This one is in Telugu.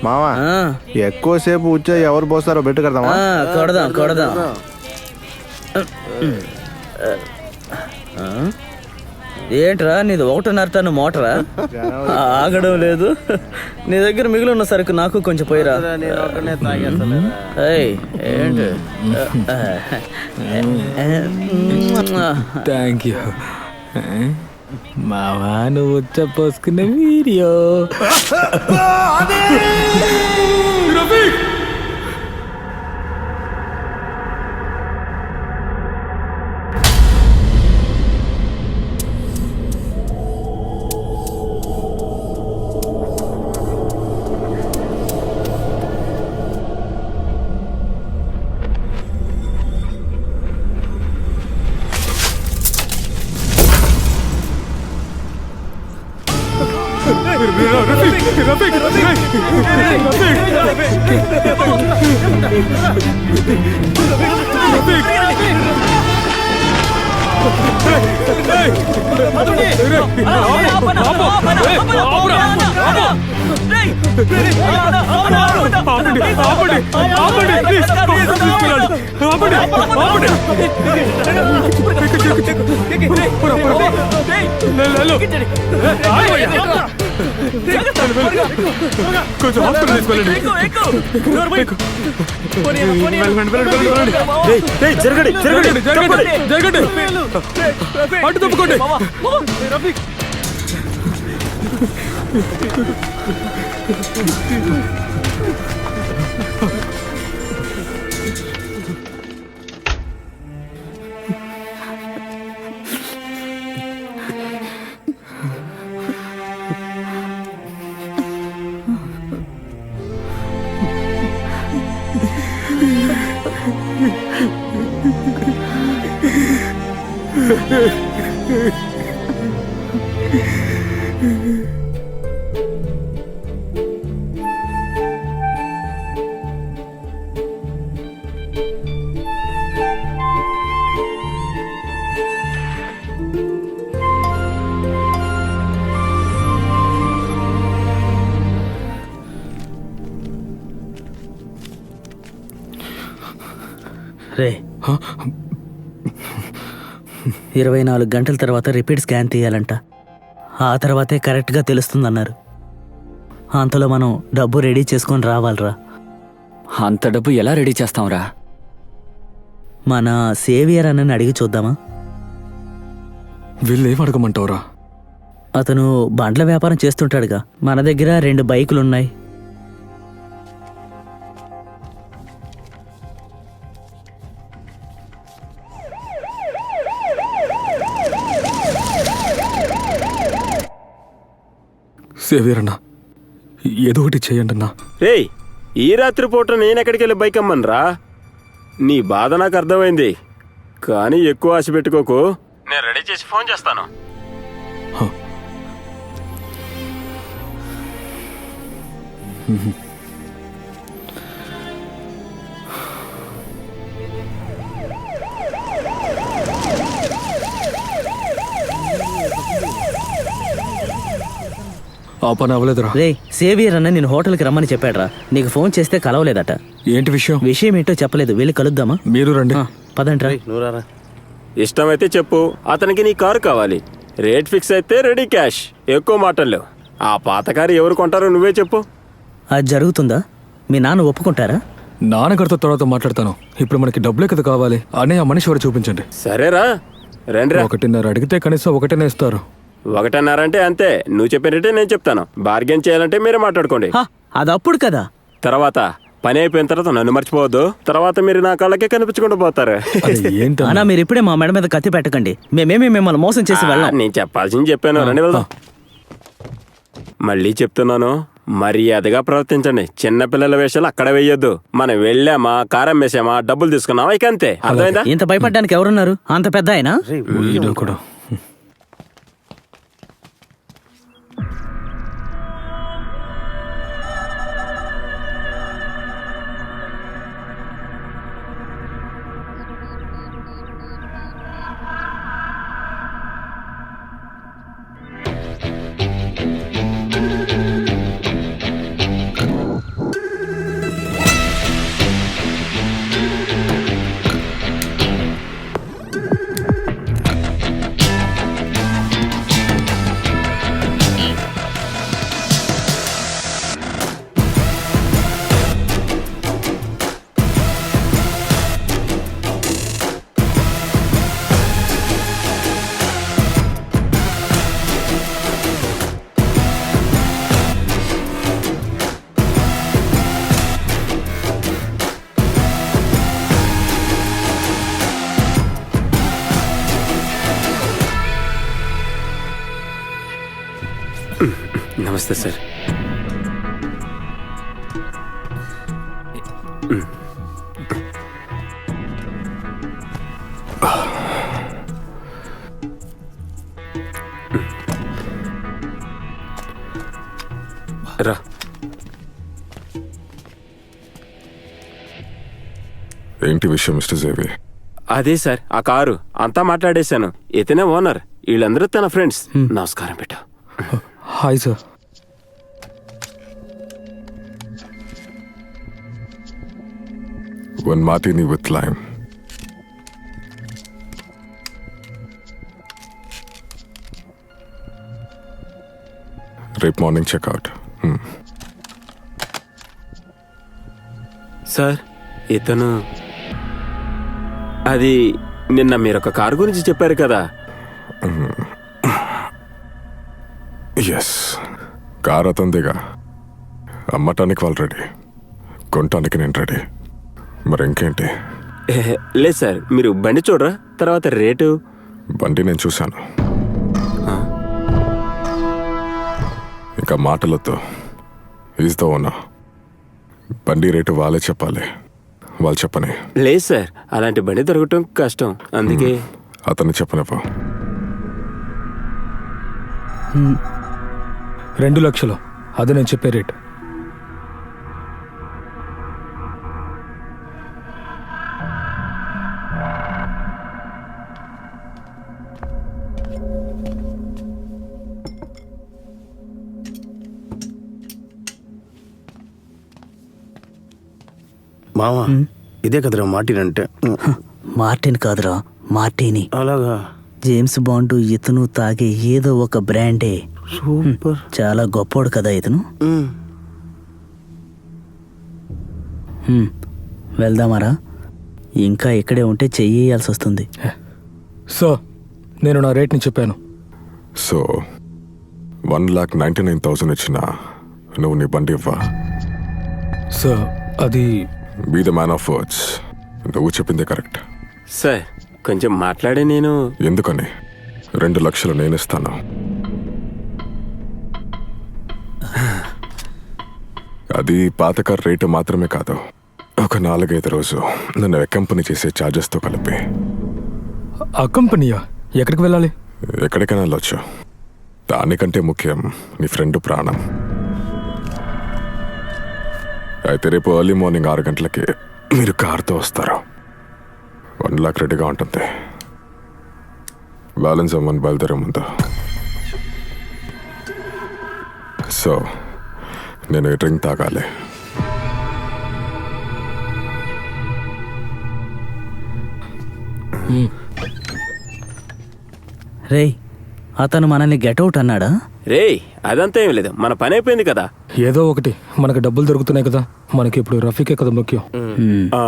మావా ఎక్కువసేపు వచ్చా ఎవరు పోస్తారో బెట్టు కడదామా? కొడదాం. ఏంట్రా నీది 1.5 టన్ను మోటరా? ఆగడం లేదు. నీ దగ్గర మిగిలి ఉన్న సరుకు నాకు కొంచెం పోయిరా. ఏంటి థ్యాంక్ యూ మావా, నువ్వు పోసుకున్న వీడియో. అటు తప్పుకోండి. రే 24 గంటల తర్వాత రిపీట్ స్కాన్ తీయాలంట. ఆ తర్వాతే కరెక్ట్గా తెలుస్తుందన్నారు. అంతలో మనం డబ్బు రెడీ చేసుకొని రావాలరా. అంత డబ్బు ఎలా రెడీ చేస్తాంరా? మన సేవియర్ అన్నని అడిగి చూద్దామా? వీళ్ళు ఏం అడగమంటావురా? అతను బండ్ల వ్యాపారం చేస్తుంటాడుగా. మన దగ్గర 2 బైకులున్నాయి. సేవియర్ అన్నా, ఏదో ఒకటి చేయండి అన్నా. రేయ్, ఈ రాత్రి పూట నేనెక్కడికి వెళ్ళి బైక్ అమ్మనరా? నీ బాధ నాకు అర్థమైంది, కానీ ఎక్కువ ఆశ పెట్టుకోకు. నేను రెడీ చేసి ఫోన్ చేస్తాను. ఆ పని అవ్వలేదురా. రే, సేవియర్ అన్న నేను హోటల్కి రమ్మని చెప్పాడ్రా. నీకు ఫోన్ చేస్తే కలవలేదట. ఏంటి విషయం? విషయం ఏంటో చెప్పలేదు. వెళ్ళి కలుద్దామా? మీరు రండి. పదంట్రా. ఇష్టమైతే చెప్పు. అతనికి నీ కారు కావాలి. రేట్ ఫిక్స్ అయితే రెడీ క్యాష్. ఎక్కువ మాటలు. ఆ పాత కారు ఎవరు కొంటారో నువ్వే చెప్పు. అది జరుగుతుందా? మీ నాన్న ఒప్పుకుంటారా? నాన్నగారితో తర్వాత మాట్లాడతాను. ఇప్పుడు మనకి డబ్బులే కదా కావాలి అని ఆ మనిషి ఎవరు చూపించండి. సరేరా, రండి. 1.5 అడిగితే కనీసం 1 ఇస్తారు. 1.5 అంటే అంతే. నువ్వు చెప్పినట్టే నేను చెప్తాను. బార్గెన్ చేయాలంటే మీరే మాట్లాడుకోండి. అది అప్పుడు కదా. తర్వాత పని అయిపోయిన తర్వాత నన్ను మర్చిపోవద్దు. తర్వాత మీరు నా కళ్ళకే కనిపించకుండా పోతారు. అన్నా, మీరు ఇప్పుడే మా మెడ మీద కత్తి పెట్టకండి. మేమేమి మిమ్మల్ని మోసం చేసి వెళ్ళాం. నేను చెప్పాల్సింది చెప్పాను. రండి వెళ్దాం. మళ్ళీ చెప్తున్నాను, మర్యాదగా ప్రవర్తించండి. చిన్నపిల్లల వేషాలు అక్కడ వెయ్యొద్దు. మనం వెళ్ళామా, కారం వేసామా, డబ్బులు తీసుకున్నామా, ఇక అంతే. అర్థమైందా? ఇంత భయపడ్డానికి ఎవరున్నారు? అంత పెద్ద ఆయన. కూడా నమస్తే సార్. రా. ఏంటి విషయం మిస్టర్ జేవి? అదే సార్, ఆ కారు అంతా మాట్లాడేశాను. ఇతనే ఓనర్, వీళ్ళందరూ తన ఫ్రెండ్స్. నమస్కారం బిడ్డ. Hi sir. One మార్టిని with lime. రేపు మార్నింగ్ చెక్అవుట్. సార్ ఇతను అది నిన్న మీరొక కారు గురించి చెప్పారు కదా. Yes, car అతందిగా. అమ్మటానికి వాళ్ళు రెడీ, కొనటానికి నేను రెడీ. మరి ఇంకేంటి? లేదు సార్, మీరు బండి చూడరా, తర్వాత రేటు. బండి నేను చూశాను. ఇంకా మాటలతో ఈజ్ ద ఓనర్. బండి రేటు వాళ్ళే చెప్పాలి, వాళ్ళు చెప్పని. లేదు సార్, అలాంటి బండి దొరకటం కష్టం, అందుకే. అతన్ని చెప్పనివ్వు. 2 లక్షలు, అదే నేను చెప్పే రేట్. మావా, ఇదే కదరా మార్టిన్ అంటే? మార్టిన్ కాదురా, మార్టిని. అలాగా? జేమ్స్ బాండ్ ఇతను తాగే ఏదో ఒక బ్రాండే. సూపర్. చాలా గొప్పోడు కదా ఇతను. వెళ్దామారా? ఇంకా ఇక్కడే ఉంటే చెయ్యాల్సి వస్తుంది. సో నేను నా రేట్ని చెప్పాను. సో 1,99,000 ఇచ్చినా నువ్వు నీ బండి ఇవ్వా? సో అది be the man of words. నువ్వు చెప్పిందే కరెక్ట్. సార్ కొంచెం మాట్లాడే నేను. ఎందుకని? 2 లక్షలు నేను ఇస్తాను. అది పాత కార్ రేటు మాత్రమే కాదు, ఒక 4-5 రోజు నన్ను కంపెనీ చేసే ఛార్జెస్తో కలిపి. ఆ కంపెనీయా? ఎక్కడికి వెళ్ళాలి? ఎక్కడికైనా వెళ్ళొచ్చు. దానికంటే ముఖ్యం నీ ఫ్రెండ్ ప్రాణం. అయితే రేపు ఎర్లీ మార్నింగ్ 6 గంటలకి మీరు కార్తో వస్తారు. 1 లాక్ రెడీగా ఉంటుంది. బ్యాలెన్స్ అమ్మని బయలుదేరే ముందు. సో నేను ఈ డ్రింక్ తాగాలి. రేయ్, అతను మనల్ని గెటౌట్ అన్నాడా? రేయ్ అదంతా ఏం లేదు, మన పని అయిపోయింది కదా. ఏదో ఒకటి, మనకు డబ్బులు దొరుకుతున్నాయి కదా, మనకి ఇప్పుడు రఫీకే కదా ముఖ్యం. ఆ